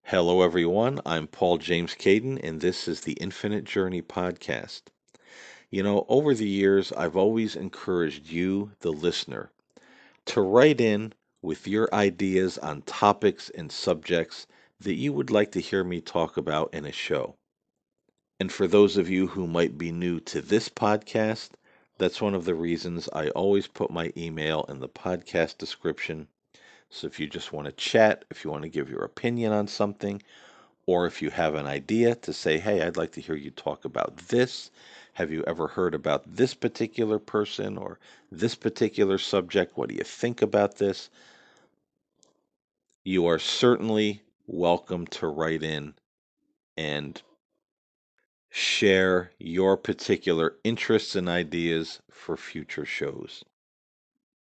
Hello, everyone. I'm Paul James Caiden, and this is the Infinite Journey podcast. Over the years, I've always encouraged you, the listener, to write in with your ideas on topics and subjects that you would like to hear me talk about in a show. And for those of you who might be new to this podcast, that's one of the reasons I always put my email in the podcast description. So if you just want to chat, if you want to give your opinion on something, or if you have an idea to say, hey, I'd like to hear you talk about this. Have you ever heard about this particular person or this particular subject? What do you think about this? You are certainly welcome to write in and share your particular interests and ideas for future shows.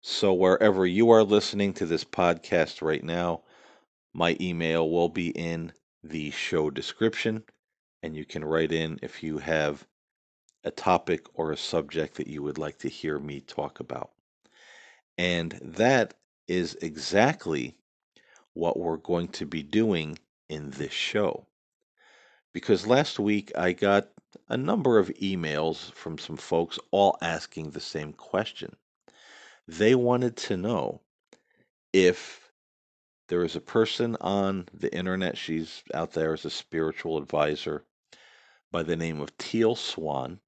So, wherever you are listening to this podcast right now, my email will be in the show description, and you can write in if you have a topic or a subject that you would like to hear me talk about. And that is exactly what we're going to be doing in this show. Because last week I got a number of emails from some folks all asking the same question. They wanted to know if there is a person on the internet, she's out there as a spiritual advisor by the name of Teal Swan,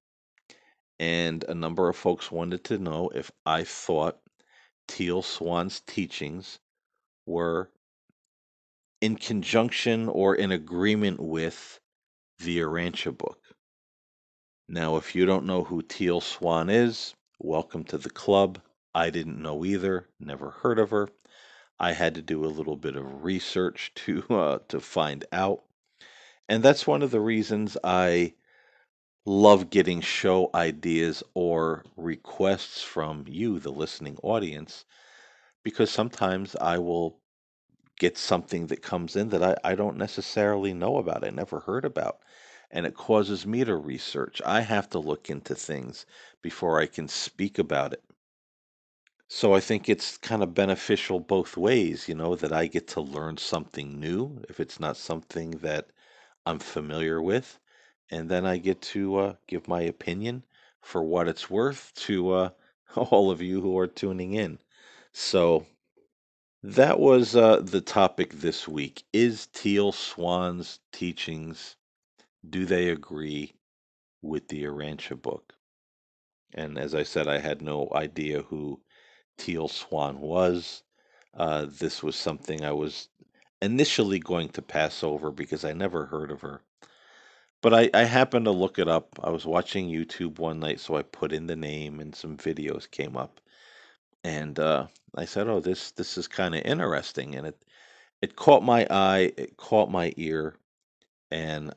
and a number of folks wanted to know if I thought Teal Swan's teachings were in conjunction or in agreement with the Urantia Book. Now, if you don't know who Teal Swan is, welcome to the club. I didn't know either, never heard of her. I had to do a little bit of research to find out, and that's one of the reasons I love getting show ideas or requests from you, the listening audience, because sometimes I will get something that comes in that I don't necessarily know about, I never heard about. And it causes me to research. I have to look into things before I can speak about it. So I think it's kind of beneficial both ways, that I get to learn something new if it's not something that I'm familiar with. And then I get to give my opinion for what it's worth to all of you who are tuning in. So that was the topic this week. Is Teal Swan's teachings, do they agree with the Urantia book? And as I said, I had no idea who Teal Swan was. This was something I was initially going to pass over because I never heard of her. But I happened to look it up. I was watching YouTube one night, so I put in the name and some videos came up. And I said, "Oh, this is kind of interesting." And it caught my eye, it caught my ear, and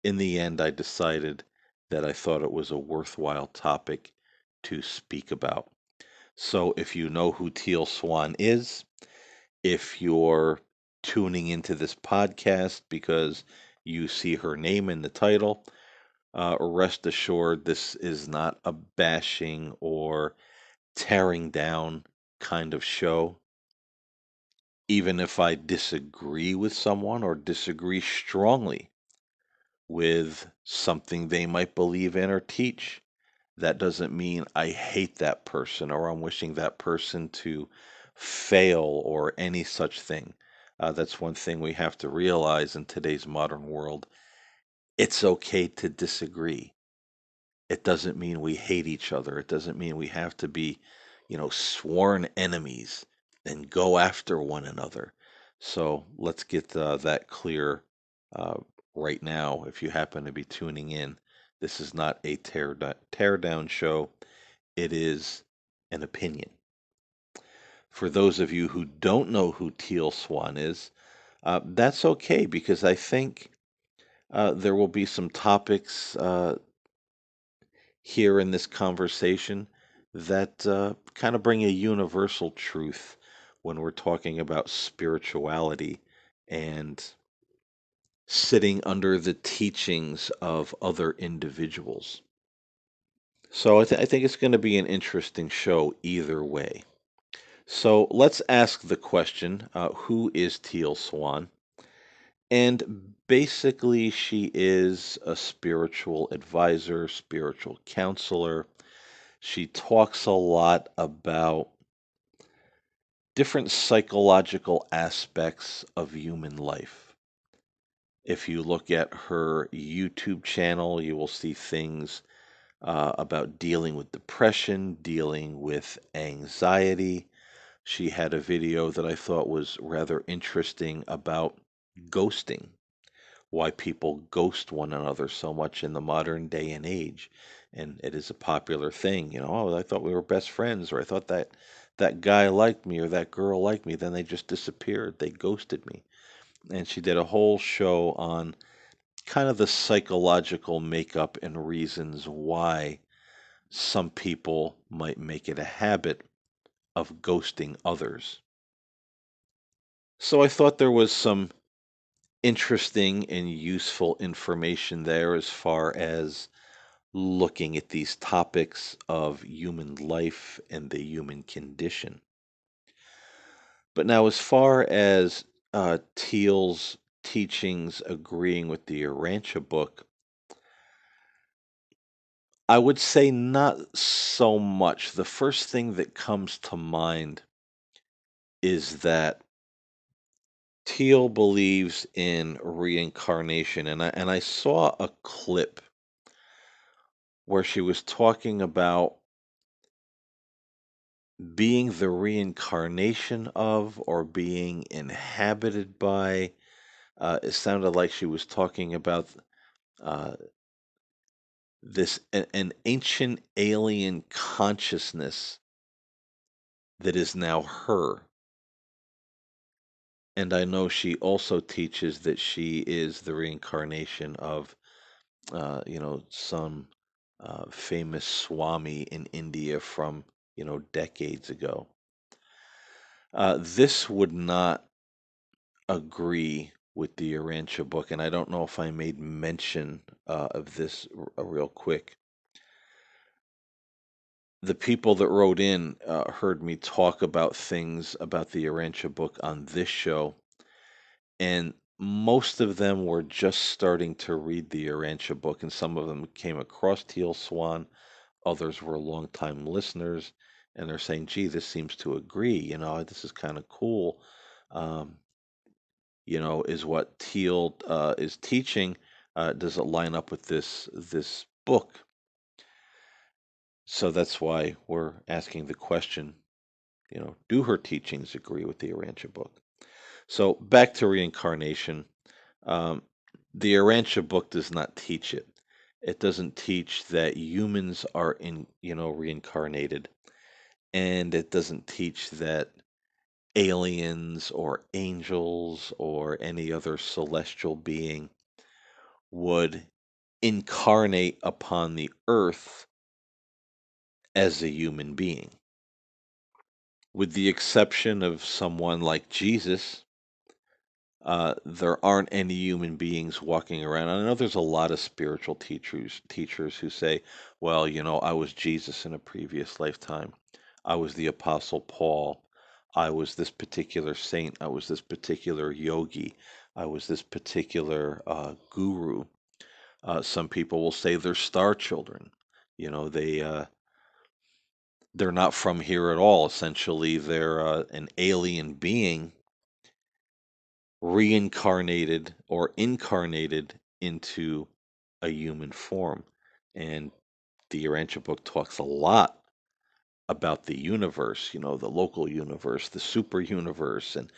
in the end, I decided that I thought it was a worthwhile topic to speak about. So if you know who Teal Swan is, if you're tuning into this podcast because you see her name in the title, rest assured this is not a bashing or tearing down kind of show. Even if I disagree with someone or disagree strongly with something they might believe in or teach, that doesn't mean I hate that person or I'm wishing that person to fail or any such thing. That's one thing we have to realize in today's modern world. It's okay to disagree. It doesn't mean we hate each other. It doesn't mean we have to be, sworn enemies and go after one another. So let's get that clear uh, right now. If you happen to be tuning in, this is not a tear down show. It is an opinion. For those of you who don't know who Teal Swan is, that's okay because I think there will be some topics here in this conversation that kind of bring a universal truth when we're talking about spirituality and sitting under the teachings of other individuals. So I think it's going to be an interesting show either way. So let's ask the question, who is Teal Swan? And basically, she is a spiritual advisor, spiritual counselor. She talks a lot about different psychological aspects of human life. If you look at her YouTube channel, you will see things about dealing with depression, dealing with anxiety. She had a video that I thought was rather interesting about ghosting, why people ghost one another so much in the modern day and age. And it is a popular thing, oh, I thought we were best friends, or I thought that guy liked me or that girl liked me, then they just disappeared, they ghosted me. And she did a whole show on kind of the psychological makeup and reasons why some people might make it a habit of ghosting others. So I thought there was some interesting and useful information there as far as looking at these topics of human life and the human condition. But now, as far as Teal's teachings agreeing with the Urantia book, I would say not so much. The first thing that comes to mind is that Teal believes in reincarnation, and I saw a clip where she was talking about being the reincarnation of or being inhabited by. It sounded like she was talking about uh, an ancient alien consciousness that is now her. And I know she also teaches that she is the reincarnation of, some famous Swami in India from, decades ago. This would not agree with the Urantia book, and I don't know if I made mention of this real quick. The people that wrote in heard me talk about things about the Urantia book on this show, and most of them were just starting to read the Urantia book, and some of them came across Teal Swan. Others were longtime listeners, and they're saying, "Gee, this seems to agree. This is kind of cool." Um, is what Teal is teaching. Does it line up with this book? So that's why we're asking the question. Do her teachings agree with the Urantia book? So back to reincarnation. Um, the Urantia book does not teach it. It doesn't teach that humans are reincarnated, and it doesn't teach that aliens or angels or any other celestial being would incarnate upon the earth as a human being. With the exception of someone like Jesus, there aren't any human beings walking around. I know there's a lot of spiritual teachers who say, well, I was Jesus in a previous lifetime. I was the Apostle Paul. I was this particular saint. I was this particular yogi. I was this particular guru. Some people will say they're star children. They're not from here at all. Essentially, they're an alien being reincarnated or incarnated into a human form. And the Urantia book talks a lot about the universe, the local universe, the super universe, and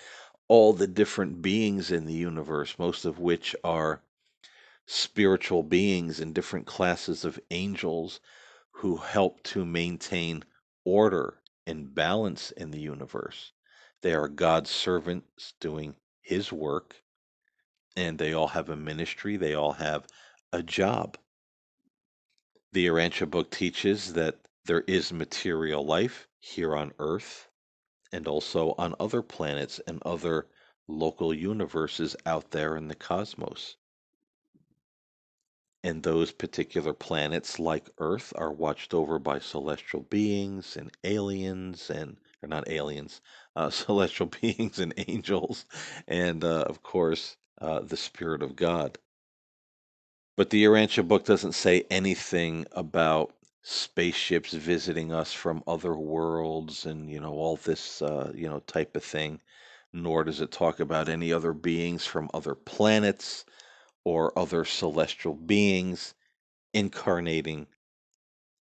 all the different beings in the universe, most of which are spiritual beings and different classes of angels who help to maintain order and balance in the universe. They are God's servants doing his work, and they all have a ministry, they all have a job. The Urantia book teaches that there is material life here on Earth and also on other planets and other local universes out there in the cosmos. And those particular planets, like Earth, are watched over by celestial beings and aliens, and or not aliens, celestial beings and angels, and of course, the Spirit of God. But the Urantia book doesn't say anything about spaceships visiting us from other worlds and, all this, type of thing. Nor does it talk about any other beings from other planets or other celestial beings incarnating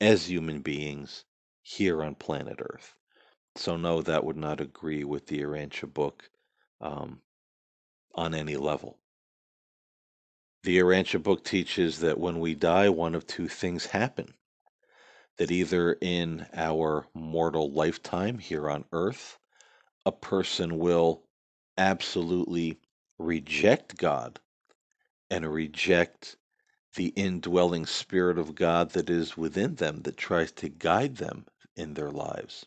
as human beings here on planet Earth. So, no, that would not agree with the Urantia book um, on any level. The Urantia book teaches that when we die, one of two things happen. That either in our mortal lifetime here on Earth, a person will absolutely reject God and reject the indwelling Spirit of God that is within them that tries to guide them in their lives.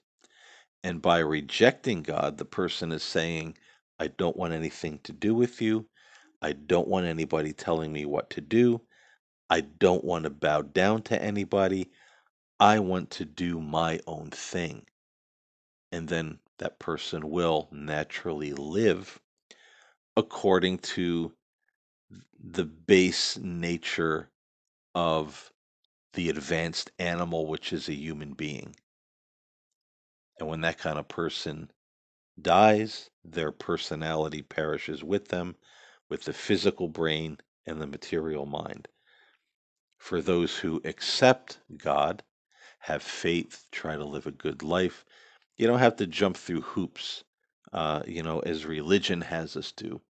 And by rejecting God, the person is saying, I don't want anything to do with you. I don't want anybody telling me what to do. I don't want to bow down to anybody. I want to do my own thing. And then that person will naturally live according to the base nature of the advanced animal, which is a human being. And when that kind of person dies, their personality perishes with them, with the physical brain and the material mind. For those who accept God, have faith, try to live a good life, you don't have to jump through hoops, as religion has us do.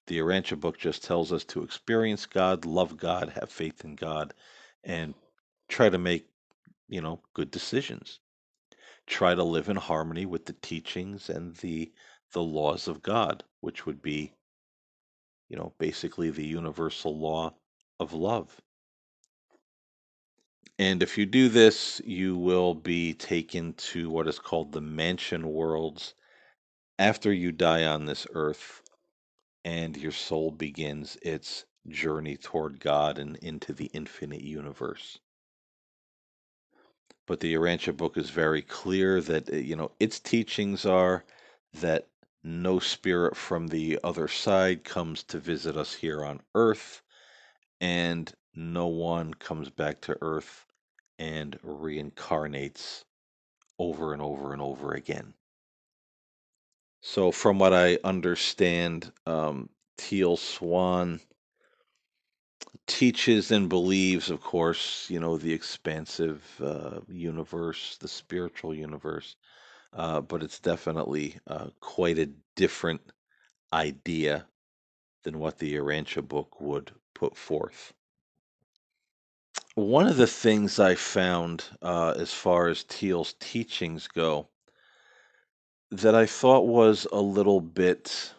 The Urantia book just tells us to experience God, love God, have faith in God, and try to make, good decisions. Try to live in harmony with the teachings and the laws of God, which would be, basically the universal law of love. And if you do this, you will be taken to what is called the mansion worlds after you die on this earth and your soul begins its journey toward God and into the infinite universe. But the Urantia book is very clear that, its teachings are that no spirit from the other side comes to visit us here on earth, and no one comes back to earth and reincarnates over and over and over again. So, from what I understand, Teal Swan teaches and believes, of course, the expansive universe, the spiritual universe, but it's definitely quite a different idea than what the Urantia book would put forth. One of the things I found, as far as Teal's teachings go, that I thought was a little bit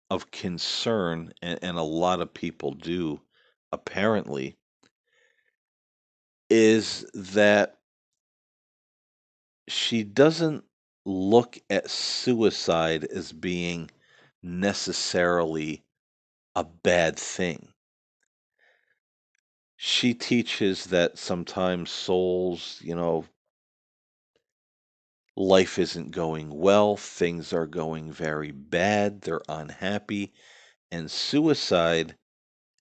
of concern, and a lot of people do apparently, is that she doesn't look at suicide as being necessarily a bad thing. She teaches that sometimes souls, life isn't going well, things are going very bad, they're unhappy, and suicide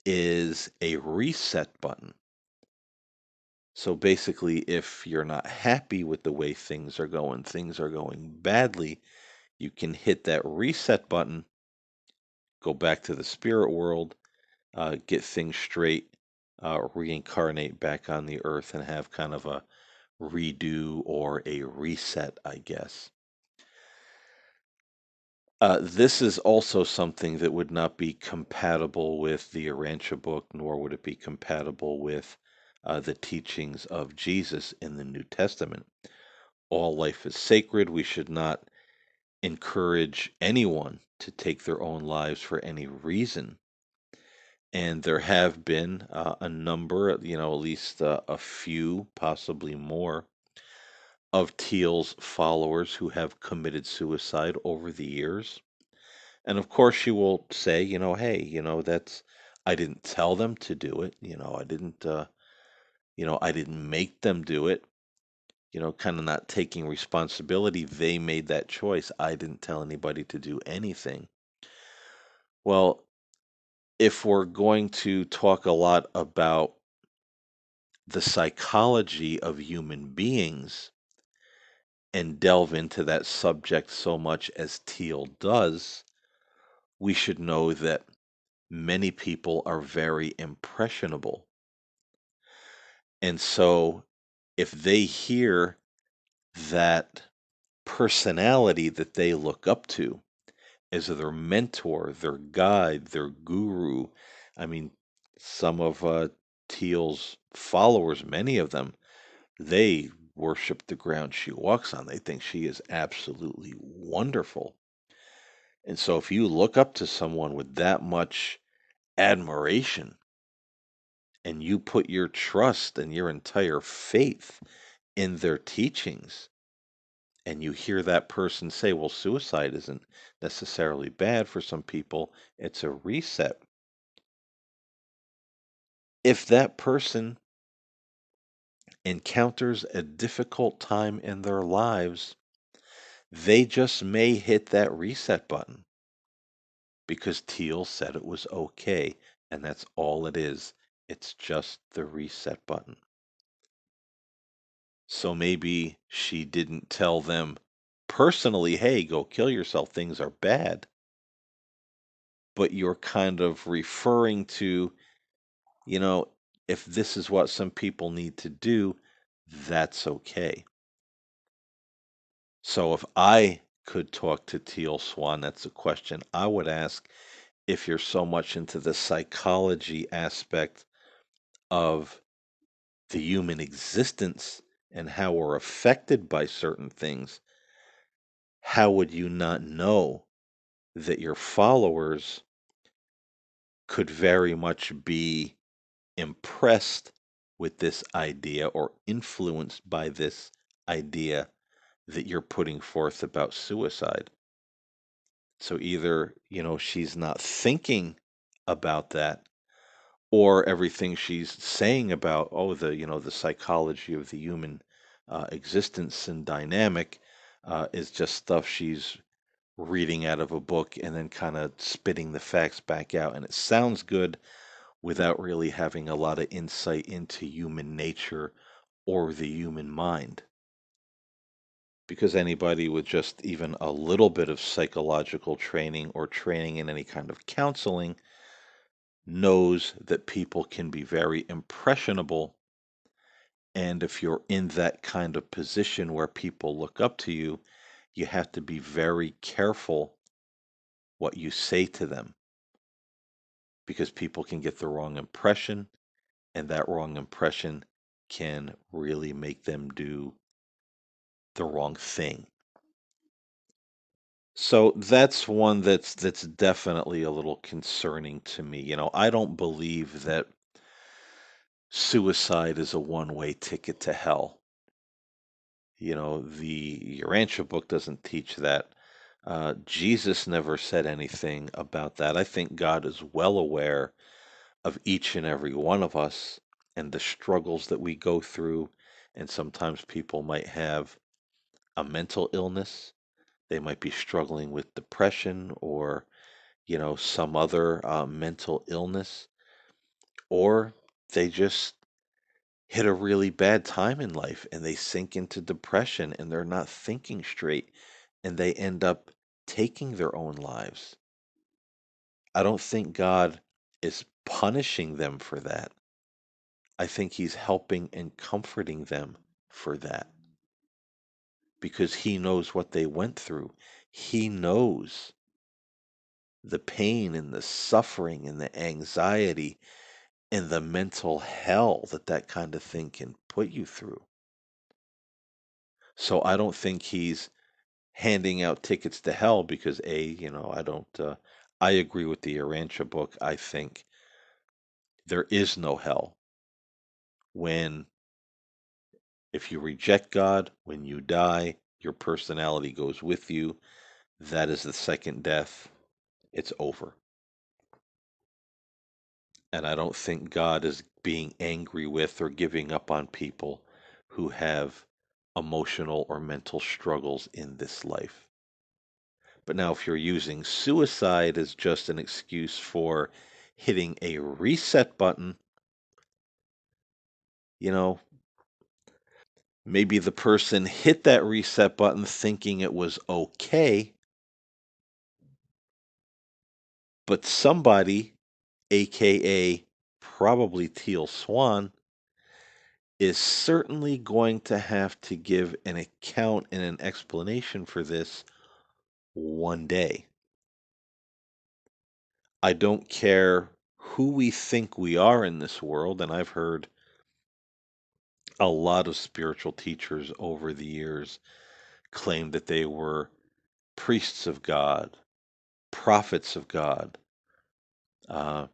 is a reset button. So basically, if you're not happy with the way things are going badly, you can hit that reset button, go back to the spirit world, get things straight, reincarnate back on the earth, and have kind of a redo or a reset, I guess. This is also something that would not be compatible with the Urantia book, nor would it be compatible with the teachings of Jesus in the New Testament. All life is sacred. We should not encourage anyone to take their own lives for any reason. And there have been a number, at least a few, possibly more, of Teal's followers who have committed suicide over the years. And of course, she will say, hey, that's, I didn't tell them to do it. I didn't make them do it. Kind of not taking responsibility. They made that choice. I didn't tell anybody to do anything. Well, if we're going to talk a lot about the psychology of human beings and delve into that subject so much as Teal does, we should know that many people are very impressionable. And so if they hear that personality that they look up to as their mentor, their guide, their guru, I mean, some of Teal's followers, many of them, they worship the ground she walks on. They think she is absolutely wonderful. And so if you look up to someone with that much admiration and you put your trust and your entire faith in their teachings, and you hear that person say, well, suicide isn't necessarily bad for some people, it's a reset. If that person encounters a difficult time in their lives, they just may hit that reset button because Teal said it was okay, and that's all it is. It's just the reset button. So maybe she didn't tell them personally, hey, go kill yourself, things are bad. But you're kind of referring to, you know, if this is what some people need to do, that's okay. So if I could talk to Teal Swan, that's a question I would ask if you're so much into the psychology aspect of the human existence and how we're affected by certain things. How would you not know that your followers could very much be impressed with this idea or influenced by this idea that you're putting forth about suicide? So either, she's not thinking about that, or everything she's saying about, oh, the psychology of the human existence and dynamic is just stuff she's reading out of a book and then kind of spitting the facts back out. And it sounds good without really having a lot of insight into human nature or the human mind. Because anybody with just even a little bit of psychological training or training in any kind of counseling knows that people can be very impressionable. And if you're in that kind of position where people look up to you, you have to be very careful what you say to them because people can get the wrong impression, and that wrong impression can really make them do the wrong thing. So that's one that's definitely a little concerning to me. I don't believe that suicide is a one-way ticket to hell. The Urantia book doesn't teach that. Jesus never said anything about that. I think God is well aware of each and every one of us and the struggles that we go through. And sometimes people might have a mental illness. They might be struggling with depression or, some other mental illness, or they just hit a really bad time in life and they sink into depression and they're not thinking straight and they end up taking their own lives. I don't think God is punishing them for that. I think he's helping and comforting them for that because he knows what they went through. He knows the pain and the suffering and the anxiety and the mental hell that kind of thing can put you through. So I don't think he's handing out tickets to hell because I don't I agree with the Urantia book. I think there is no hell when if you reject God, when you die, your personality goes with you. That is the second death. It's over. And I don't think God is being angry with or giving up on people who have emotional or mental struggles in this life. But now, if you're using suicide as just an excuse for hitting a reset button, you know, maybe the person hit that reset button thinking it was okay, but somebody, aka probably Teal Swan, is certainly going to have to give an account and an explanation for this one day. I don't care who we think we are in this world, and I've heard a lot of spiritual teachers over the years claim that they were priests of God, prophets of God, uh,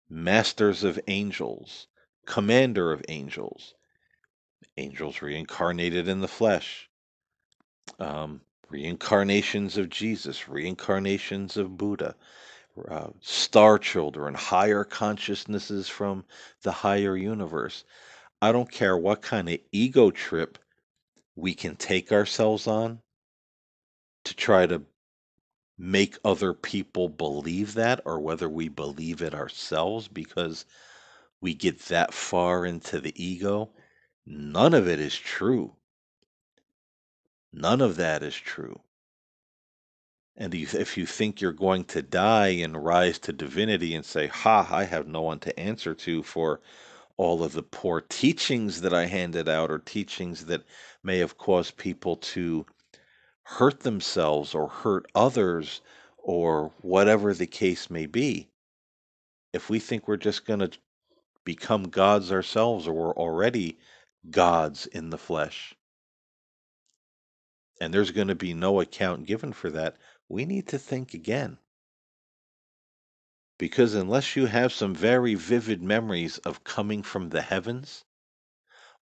masters of angels, commander of angels, angels reincarnated in the flesh, um, reincarnations of Jesus, reincarnations of Buddha, star children, higher consciousnesses from the higher universe. I don't care what kind of ego trip we can take ourselves on to try to make other people believe that, or whether we believe it ourselves because we get that far into the ego. None of it is true. None of that is true. And if you think you're going to die and rise to divinity and say, ha, I have no one to answer to for all of the poor teachings that I handed out, or teachings that may have caused people to hurt themselves or hurt others, or whatever the case may be, if we think we're just going to become gods ourselves, or we're already gods in the flesh, and there's going to be no account given for that, we need to think again. Because unless you have some very vivid memories of coming from the heavens,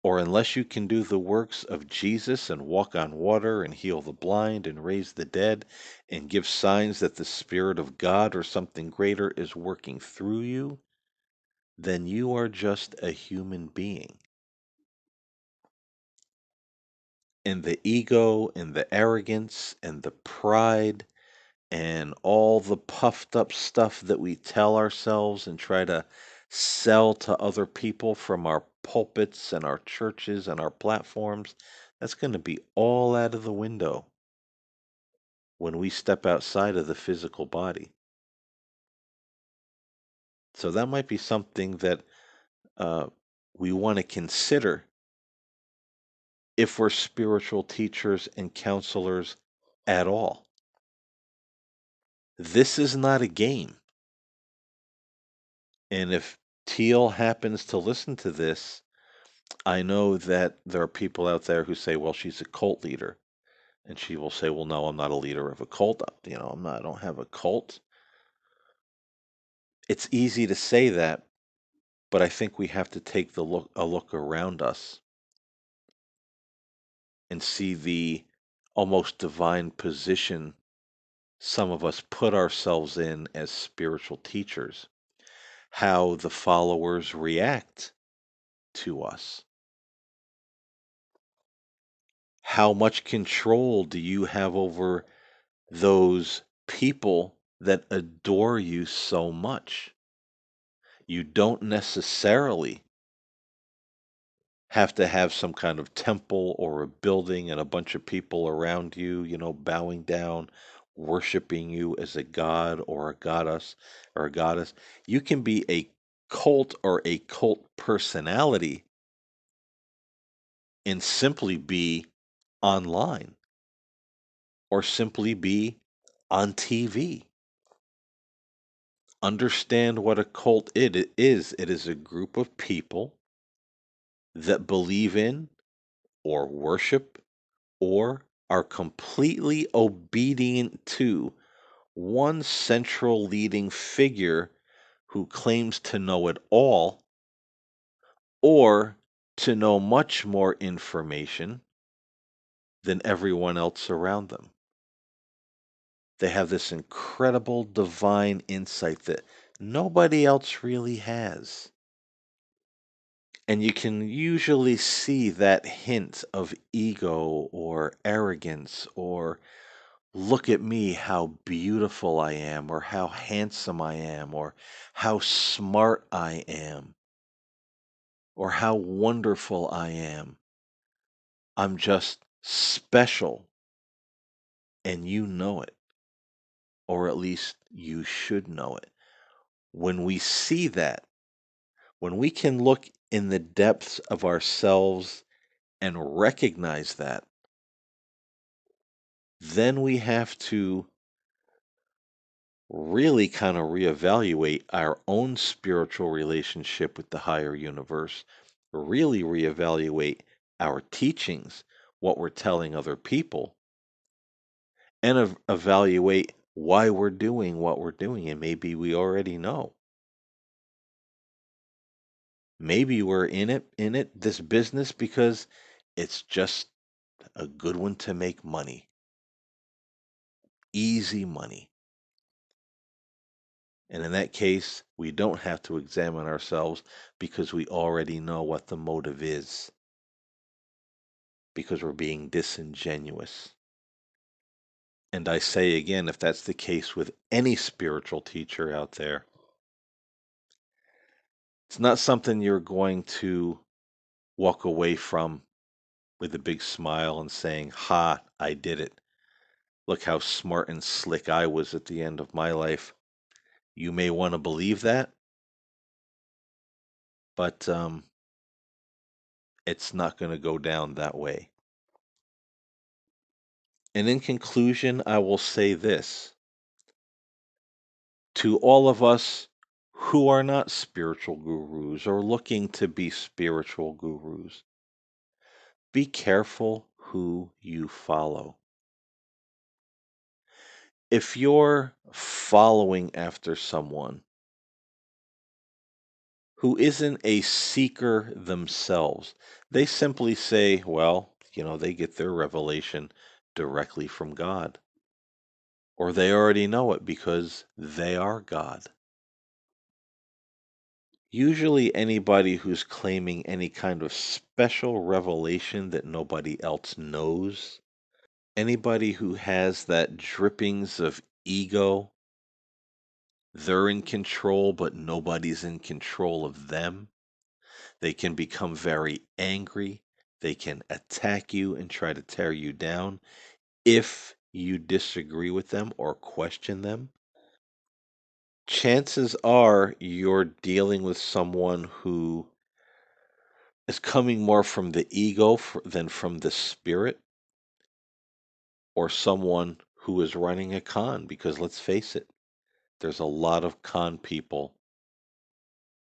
or unless you can do the works of Jesus and walk on water and heal the blind and raise the dead and give signs that the Spirit of God or something greater is working through you, then you are just a human being. And the ego and the arrogance and the pride and all the puffed up stuff that we tell ourselves and try to sell to other people from our pulpits and our churches and our platforms, that's going to be all out of the window when we step outside of the physical body. So that might be something that uh, we want to consider if we're spiritual teachers and counselors at all. This is not a game. And if Teal happens to listen to this, I know that there are people out there who say, well, she's a cult leader. And she will say, well, no, I'm not a leader of a cult. I don't have a cult. It's easy to say that, but I think we have to take a look around us and see the almost divine position some of us put ourselves in as spiritual teachers, how the followers react to us. How much control do you have over those people that adore you so much? You don't necessarily have to have some kind of temple or a building and a bunch of people around you, bowing down, worshiping you as a god or a goddess or a goddess. You can be a cult or a cult personality and simply be online, or simply be on TV. Understand what a cult it is. It is a group of people that believe in or worship or are completely obedient to one central leading figure who claims to know it all, or to know much more information than everyone else around them. They have this incredible divine insight that nobody else really has. And you can usually see that hint of ego or arrogance or look at me, how beautiful I am, or how handsome I am, or how smart I am, or how wonderful I am. I'm just special, and you know it, or at least you should know it. When we see that, when we can look in the depths of ourselves and recognize that, then we have to really kind of reevaluate our own spiritual relationship with the higher universe, really reevaluate our teachings, what we're telling other people, and evaluate why we're doing what we're doing. And maybe we already know. Maybe we're in it, this business, because it's just a good one to make money, easy money. And in that case, we don't have to examine ourselves because we already know what the motive is, because we're being disingenuous. And I say again, if that's the case with any spiritual teacher out there, it's not something you're going to walk away from with a big smile and saying, "Ha, I did it. Look how smart and slick I was at the end of my life." You may want to believe that, but it's not going to go down that way. And in conclusion, I will say this to all of us who are not spiritual gurus or looking to be spiritual gurus: be careful who you follow. If you're following after someone who isn't a seeker themselves, they simply say, well, they get their revelation directly from God, or they already know it because they are God. Usually, anybody who's claiming any kind of special revelation that nobody else knows, anybody who has that drippings of ego, they're in control, but nobody's in control of them. They can become very angry. They can attack you and try to tear you down if you disagree with them or question them. Chances are you're dealing with someone who is coming more from the ego than from the spirit, or someone who is running a con, because let's face it, there's a lot of con people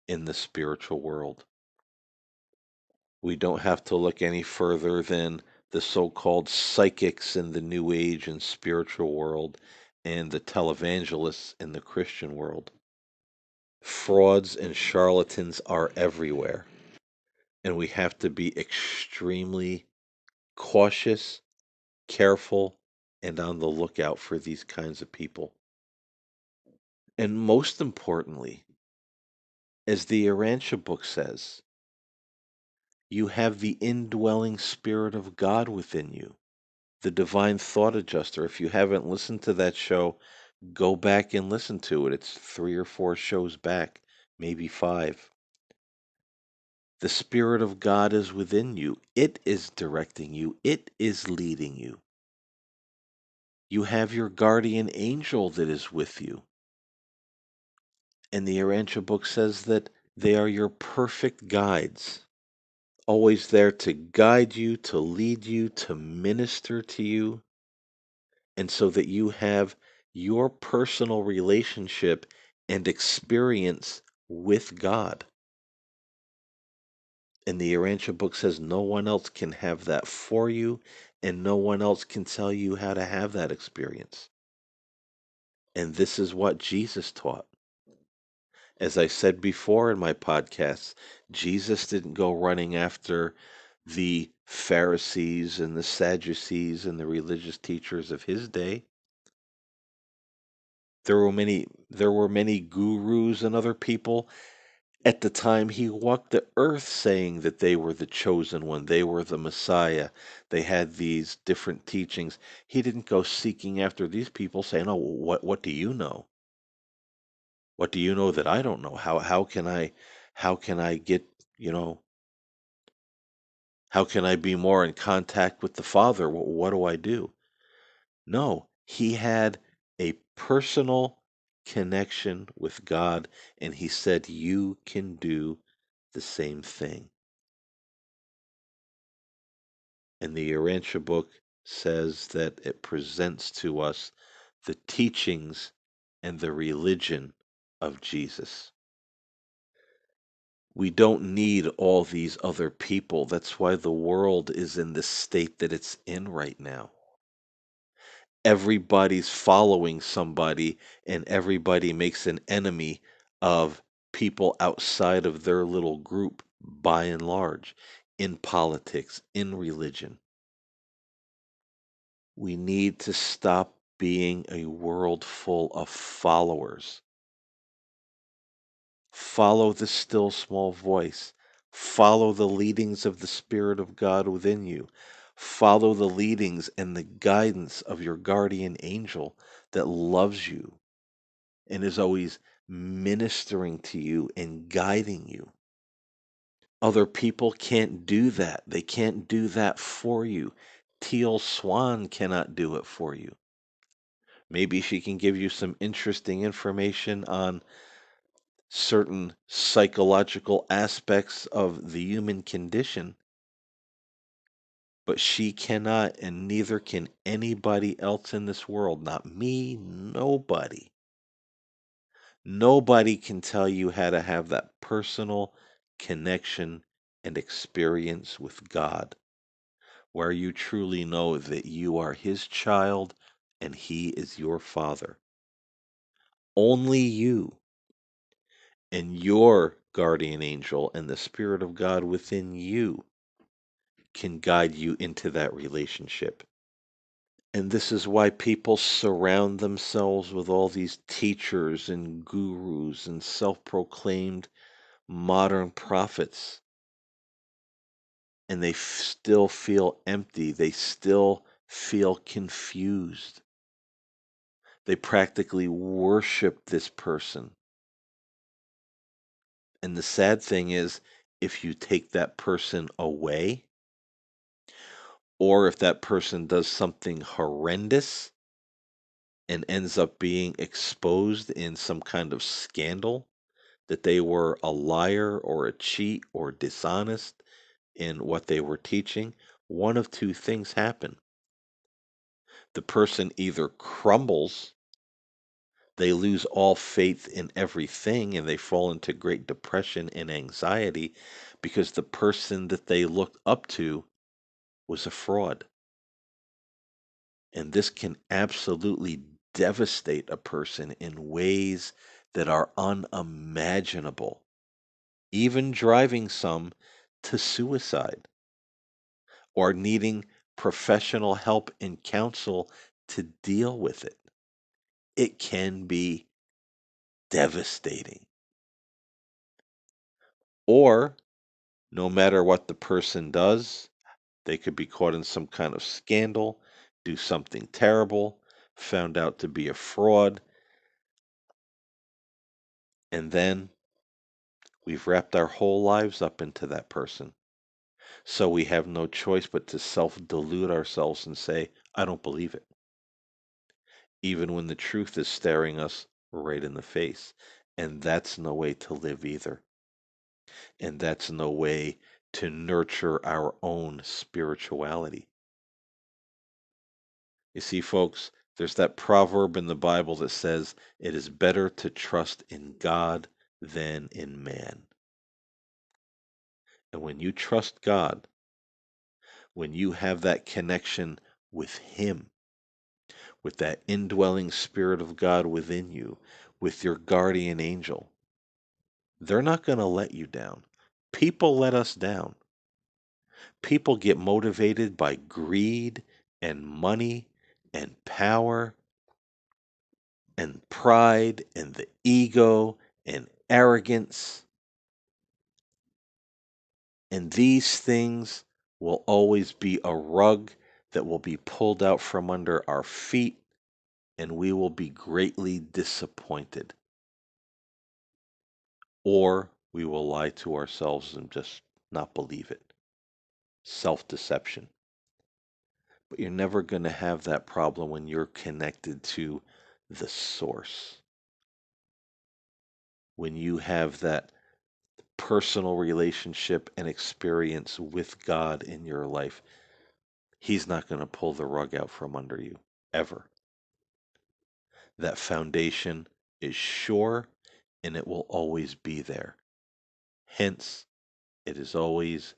in the spiritual world. We don't have to look any further than the so-called psychics in the New Age and spiritual world and the televangelists in the Christian world. Frauds and charlatans are everywhere, and we have to be extremely cautious, careful, and on the lookout for these kinds of people. And most importantly, as the Urantia book says, you have the indwelling Spirit of God within you, the divine thought adjuster. If you haven't listened to that show, go back and listen to it. It's 3 or 4 shows back, maybe 5. The Spirit of God is within you. It is directing you. It is leading you. You have your guardian angel that is with you. And the Urantia book says that they are your perfect guides, always there to guide you, to lead you, to minister to you, and so that you have your personal relationship and experience with God. And the Urantia book says no one else can have that for you, and no one else can tell you how to have that experience. And this is what Jesus taught. As I said before in my podcasts, Jesus didn't go running after the Pharisees and the Sadducees and the religious teachers of his day. There were many gurus and other people, At the time he walked the earth saying that they were the chosen one, they were the Messiah. They had these different teachings. He didn't go seeking after these people saying, "Oh, what do you know? What do you know that I don't know? How can I get, you know, how can I be more in contact with the Father? What do I do?" No, he had a personal connection with God, and he said, "You can do the same thing." And the Urantia book says that it presents to us the teachings and the religion of Jesus. We don't need all these other people. That's why the world is in the state that it's in right now. Everybody's following somebody, and everybody makes an enemy of people outside of their little group, by and large, in politics, in religion. We need to stop being a world full of followers. Follow the still small voice. Follow the leadings of the Spirit of God within you. Follow the leadings and the guidance of your guardian angel that loves you and is always ministering to you and guiding you. Other people can't do that. They can't do that for you. Teal Swan cannot do it for you. Maybe she can give you some interesting information on certain psychological aspects of the human condition, but she cannot, and neither can anybody else in this world. Not me, nobody. Nobody can tell you how to have that personal connection and experience with God, where you truly know that you are His child and He is your Father. Only you and your guardian angel and the Spirit of God within you can guide you into that relationship. And this is why people surround themselves with all these teachers and gurus and self proclaimed modern prophets. And they still feel empty. They still feel confused. They practically worship this person. And the sad thing is, if you take that person away, or if that person does something horrendous and ends up being exposed in some kind of scandal, that they were a liar or a cheat or dishonest in what they were teaching, one of two things happen. The person either crumbles, they lose all faith in everything, and they fall into great depression and anxiety because the person that they looked up to was a fraud. And this can absolutely devastate a person in ways that are unimaginable, even driving some to suicide or needing professional help and counsel to deal with it. It can be devastating. Or, no matter what the person does, they could be caught in some kind of scandal, do something terrible, found out to be a fraud, and then we've wrapped our whole lives up into that person. So we have no choice but to self delude ourselves and say, I don't believe it, even when the truth is staring us right in the face. And that's no way to live either. And that's no way to nurture our own spirituality. You see, folks, there's that proverb in the Bible that says, it is better to trust in God than in man. And when you trust God, when you have that connection with Him, with that indwelling Spirit of God within you, with your guardian angel, they're not going to let you down. People let us down. People get motivated by greed and money and power and pride and the ego and arrogance. And these things will always be a rug that will be pulled out from under our feet, and we will be greatly disappointed. Or we will lie to ourselves and just not believe it. Self deception. But you're never going to have that problem when you're connected to the source. When you have that personal relationship and experience with God in your life, He's not going to pull the rug out from under you, ever. That foundation is sure and it will always be there. Hence, it is always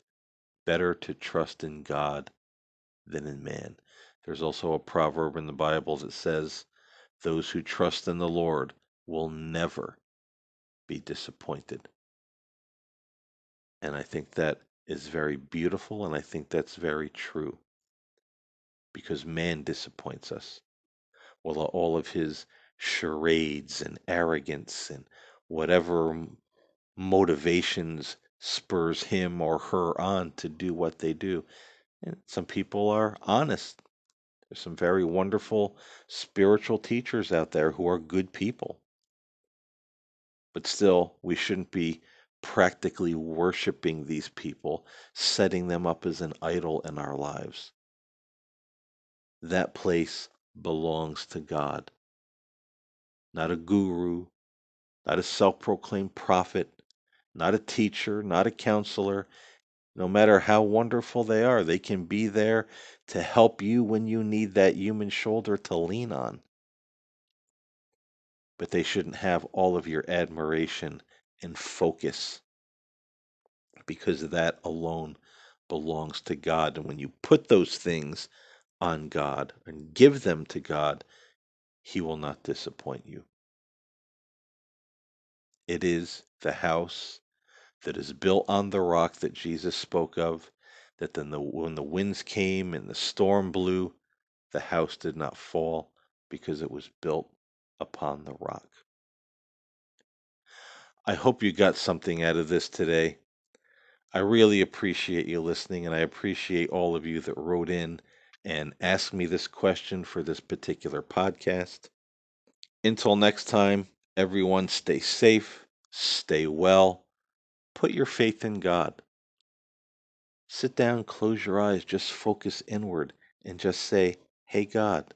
better to trust in God than in man. There's also a proverb in the Bible that says, those who trust in the Lord will never be disappointed. And I think that is very beautiful, and I think that's very true, because man disappoints us. Well, all of his charades and arrogance and whatever motivations spurs him or her on to do what they do. And some people are honest. There's some very wonderful spiritual teachers out there who are good people. But still, we shouldn't be practically worshiping these people, setting them up as an idol in our lives. That place belongs to God, not a guru, not a self proclaimed prophet, not a teacher, not a counselor. No matter how wonderful they are, they can be there to help you when you need that human shoulder to lean on. But they shouldn't have all of your admiration and focus, because that alone belongs to God. And when you put those things on God and give them to God, He will not disappoint you. It is the house that is built on the rock that Jesus spoke of, that then when the winds came and the storm blew, the house did not fall because it was built upon the rock. I hope you got something out of this today. I really appreciate you listening, and I appreciate all of you that wrote in and asked me this question for this particular podcast. Until next time, everyone stay safe, stay well, put your faith in God. Sit down, close your eyes, just focus inward, and just say, hey, God,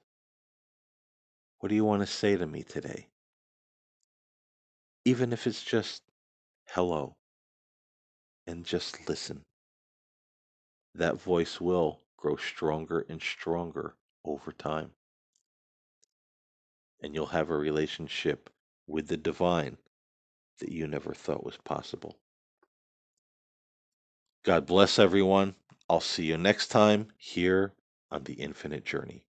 what do you want to say to me today? Even if it's just hello, and just listen. That voice will grow stronger and stronger over time. And you'll have a relationship with the divine that you never thought was possible. God bless everyone. I'll see you next time here on the Infinite Journey.